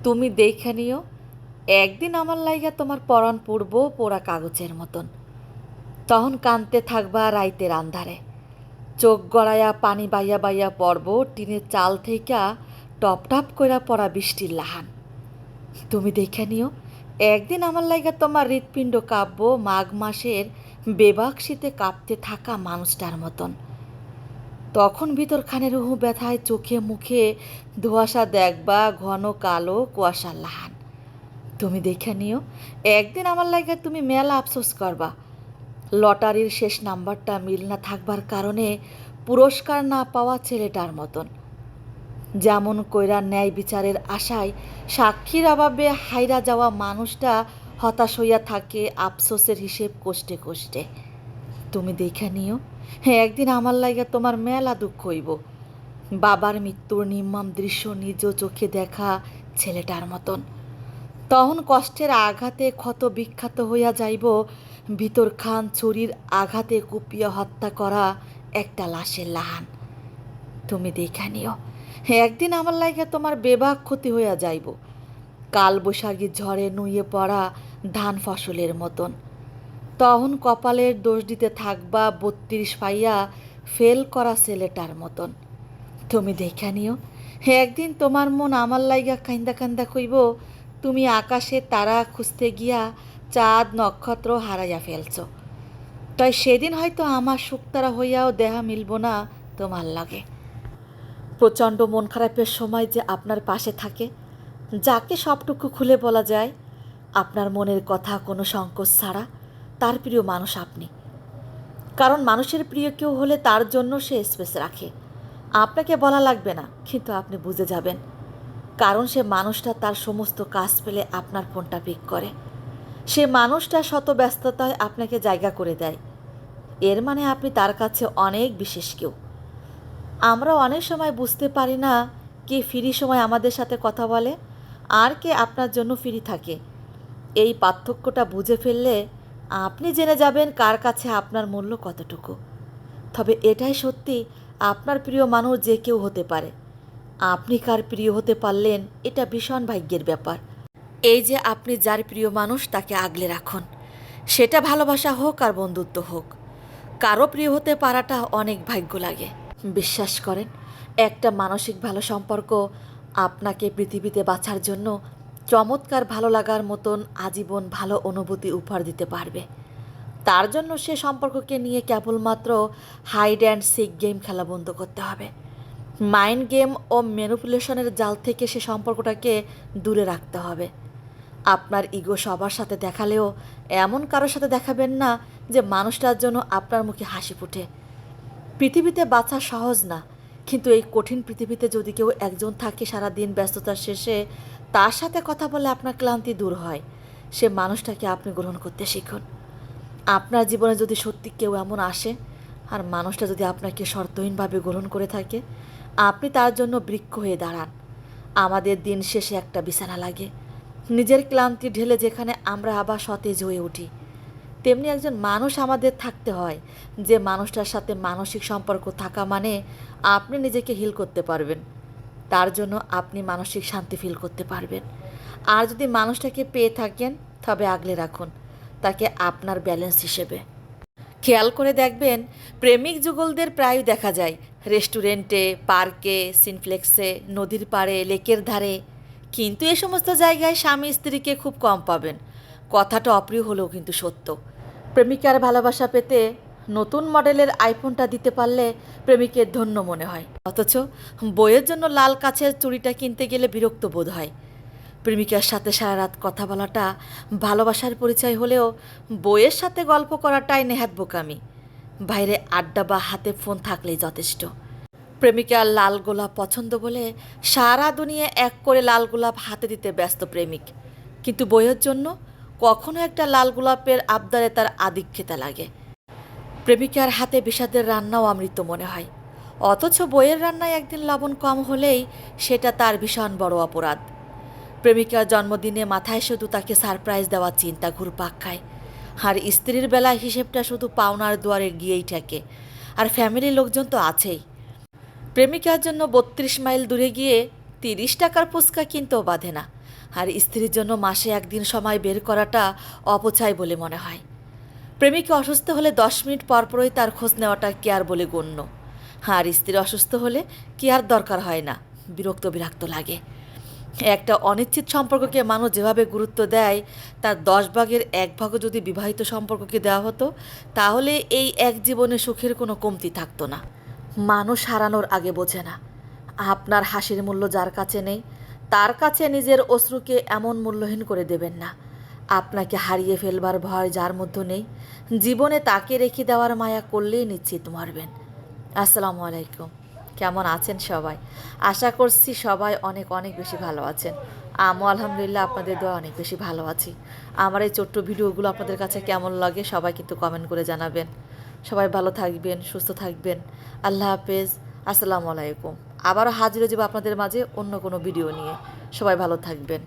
তুমি দেখে নিও, একদিন আমার লাইগা তোমার পরাণ পড়ব পোড়া কাগজের মতন। তখন কানতে থাকবা রাইতের আন্ধারে, চোখ গড়াইয়া পানি বাইয়া বাইয়া পড়ব টিনের চাল থেইকা টপ টপ কইরা পড়া বৃষ্টির লাহান। তুমি দেখে নিও, একদিন আমার লাইগা তোমার হৃৎপিণ্ড কাঁপব মাঘ মাসের বেবাক শীতে কাঁপতে থাকা মানুষটার মতন। তখন ভিতরখানে রুহু ব্যথায় চোখে মুখে ধোঁয়াশা দেখবা ঘন কালো কুয়াশার লাহান। তুমি দেখে নিও, একদিন আমার লাইগা তুমি মেলা আফসোস করবা, লটারির শেষ নাম্বারটা মিল না থাকবার কারণে পুরস্কার না পাওয়া ছেলেটার মতন। যেমন কইরা ন্যায় বিচারের আশায় সাক্ষীর অভাবে হাইরা যাওয়া মানুষটা হতাশ হইয়া থাকে আফসোসের হিসেব কষ্টে কষ্টে। তুমি দেখে নিও, একদিন আমার লাইগা তোমার মেলা দুঃখ হইব, বাবার মৃত্যুর নির্মম দৃশ্য নিজ চোখে দেখা ছেলেটার মতন। তখন কষ্টের আঘাতে ক্ষত বিখ্যাত হইয়া যাইব ভিতরখান ছুরির আঘাতে কুপিয়া হত্যা করা একটা লাশের লাহান। তুমি দেখে নিও, একদিন আমার লাইগা তোমার বেবাক ক্ষতি হইয়া যাইব, কাল বৈশাখী ঝড়ে নুয়ে পড়া ধান ফসলের মতন। তখন কপালের দোষ দিতে থাকবা 32 পাইয়া ফেল করা ছেলেটার মতন। তুমি দেখে নিও, একদিন তোমার মন আমার লাইগা কান্দা কান্দা কইব, তুমি আকাশে তারা খুঁজতে গিয়া চাঁদ নক্ষত্র হারাইয়া ফেলছ। তাই সেদিন হয়তো আমার শুকতারা হইয়াও দেহা মিলব না তোমার লাগে। প্রচণ্ড মন খারাপের সময় যে আপনার পাশে থাকে, যাকে সবটুকু খুলে বলা যায়, আপনার মনের কথা কোনো সংকোচ ছাড়া, তার প্রিয় মানুষ আপনি। কারণ মানুষের প্রিয় কেউ হলে তার জন্য সে স্পেস রাখে। আপনাকে বলা লাগবে না, কিন্তু আপনি বুঝে যাবেন, কারণ সে মানুষটা তার সমস্ত কাজ পেলে আপনার ফোনটা পিক করে। সে মানুষটা শত ব্যস্ততায় আপনাকে জায়গা করে দেয়। এর মানে আপনি তার কাছে অনেক বিশেষ কেউ। আমরা অনেক সময় বুঝতে পারি না কে ফ্রি সময় আমাদের সাথে কথা বলে আর কে আপনার জন্য ফ্রি থাকে। এই পার্থক্যটা বুঝে ফেললে আপনি জেনে যাবেন কার কাছে আপনার মূল্য কতটুকু। তবে এটাই সত্যি, আপনার প্রিয় মানুষ যে কেউ হতে পারে। আপনি কার প্রিয় হতে পারলেন এটা ভীষণ ভাগ্যের ব্যাপার। এই যে আপনি যার প্রিয় মানুষ তাকে আগলে রাখুন, সেটা ভালোবাসা হোক আর বন্ধুত্ব হোক। কারো প্রিয় হতে পারাটা অনেক ভাগ্য লাগে। বিশ্বাস করেন, একটা মানসিক ভালো সম্পর্ক আপনাকে পৃথিবীতে বাঁচার জন্য চমৎকার ভালো লাগার মতন আজীবন ভালো অনুভূতি উপহার দিতে পারবে। তার জন্য সে সম্পর্ককে নিয়ে কেবলমাত্র হাইড অ্যান্ড সিক গেম খেলা বন্ধ করতে হবে। মাইন্ড গেম ও ম্যানিপুলেশনের জাল থেকে সে সম্পর্কটাকে দূরে রাখতে হবে। আপনার ইগো সবার সাথে দেখালেও এমন কারোর সাথে দেখাবেন না যে মানুষটার জন্য আপনার মুখে হাসি ফুটে। পৃথিবীতে বাঁচা সহজ না, কিন্তু এই কঠিন পৃথিবীতে যদি কেউ একজন থাকে সারাদিন ব্যস্ততার শেষে তার সাথে কথা বলে আপনার ক্লান্তি দূর হয়, সে মানুষটাকে আপনি গ্রহণ করতে শিখুন। আপনার জীবনে যদি সত্যি কেউ এমন আসে আর মানুষটা যদি আপনাকে শর্তহীনভাবে গ্রহণ করে থাকে, আপনি তার জন্য বৃক্ষ হয়ে দাঁড়ান। আমাদের দিন শেষে একটা বিছানা লাগে, নিজের ক্লান্তি ঢেলে যেখানে আমরা আবার সতেজ হয়ে উঠি। তেমনি একজন মানুষ আমাদের থাকতে হয়, যে মানুষটার সাথে মানসিক সম্পর্ক থাকা মানে আপনি নিজেকে হিল করতে পারবেন, তার জন্য আপনি মানসিক শান্তি ফিল করতে পারবেন। আর যদি মানুষটাকে পেয়ে থাকেন তবে আগলে রাখুন তাকে আপনার ব্যালেন্স হিসেবে। খেয়াল করে দেখবেন, প্রেমিক যুগলদের প্রায় দেখা যায় রেস্টুরেন্টে, পার্কে, সিনফ্লেক্সে, নদীর পাড়ে, লেকের ধারে। কিন্তু এ সমস্ত জায়গায় স্বামী স্ত্রীকে খুব কম পাবেন। কথাটা অপ্রিয় হলেও কিন্তু সত্য। প্রেমিকার ভালোবাসা পেতে নতুন মডেলের আইফোনটা দিতে পারলে প্রেমিকের ধন্য মনে হয়, অথচ বইয়ের জন্য লাল কাছের চুড়িটা কিনতে গেলে বিরক্ত বোধ হয়। প্রেমিকার সাথে সারা রাত কথা বলাটা ভালোবাসার পরিচয় হলেও বইয়ের সাথে গল্প করাটাই নেহাত বোকামি। বাইরে আড্ডা বা হাতে ফোন থাকলেই যথেষ্ট। প্রেমিকার লাল গোলাপ পছন্দ বলে সারা দুনিয়া এক করে লাল গোলাপ হাতে দিতে ব্যস্ত প্রেমিক, কিন্তু বইয়ের জন্য কখনো একটা লাল গোলাপের আবদারে তার আধিক্যতা লাগে। প্রেমিকার হাতে বিষাদের রান্নাও অমৃত মনে হয়, অথচ বইয়ের রান্নায় একদিন লবণ কম হলেই সেটা তার ভীষণ বড় অপরাধ। প্রেমিকার জন্মদিনে মাথায় শুধু তাকে সারপ্রাইজ দেওয়ার চিন্তা ঘুরপাক খায়, আর স্ত্রীর বেলায় হিসেবটা শুধু পাওনার দুয়ারে গিয়েই ঠেকে। আর ফ্যামিলির লোকজন তো আছেই। প্রেমিকার জন্য 32 মাইল দূরে গিয়ে 30 টাকার ফুচকা কিনতেও বাধে না, আর স্ত্রীর জন্য মাসে একদিন সময় বের করাটা অপচয় বলে মনে হয়। প্রেমিক অসুস্থ হলে 10 মিনিট পরপরই তার খোঁজ নেওয়াটা কেয়ার বলে গণ্য, আর স্ত্রী অসুস্থ হলে কেয়ার দরকার হয় না, বিরক্ত বিরক্ত লাগে। একটা অনিশ্চিত সম্পর্ককে মানুষ যেভাবে গুরুত্ব দেয়, তার 10 ভাগের 1 ভাগও যদি বিবাহিত সম্পর্ককে দেওয়া হতো, তাহলে এই এক জীবনে সুখের কোনো কমতি থাকতো না। মানুষ হারানোর আগে বোঝে না। আপনার হাসির মূল্য যার কাছে নেই, তার কাছে নিজের অশ্রুকে এমন মূল্যহীন করে দেবেন না। আপনাকে হারিয়ে ফেলবার ভয় যার মধ্যে নেই, জীবনে তাকে রেখে দেওয়ার মায়া করলেই নিশ্চিত মরবেন। আসসালামু আলাইকুম। কেমন আছেন সবাই? আশা করছি সবাই অনেক অনেক বেশি ভালো আছেন। আমও আলহামদুলিল্লাহ আপনাদের দোয়া অনেক বেশি ভালো আছি। আমার এই ছোট্ট ভিডিওগুলো আপনাদের কাছে কেমন লাগে সবাই কিন্তু কমেন্ট করে জানাবেন। সবাই ভালো থাকবেন, সুস্থ থাকবেন। আল্লাহ হাফেজ। আসসালামু আলাইকুম। আবারও হাজির হয়ে যাবো আপনাদের মাঝে অন্য কোনো ভিডিও নিয়ে। সবাই ভালো থাকবেন।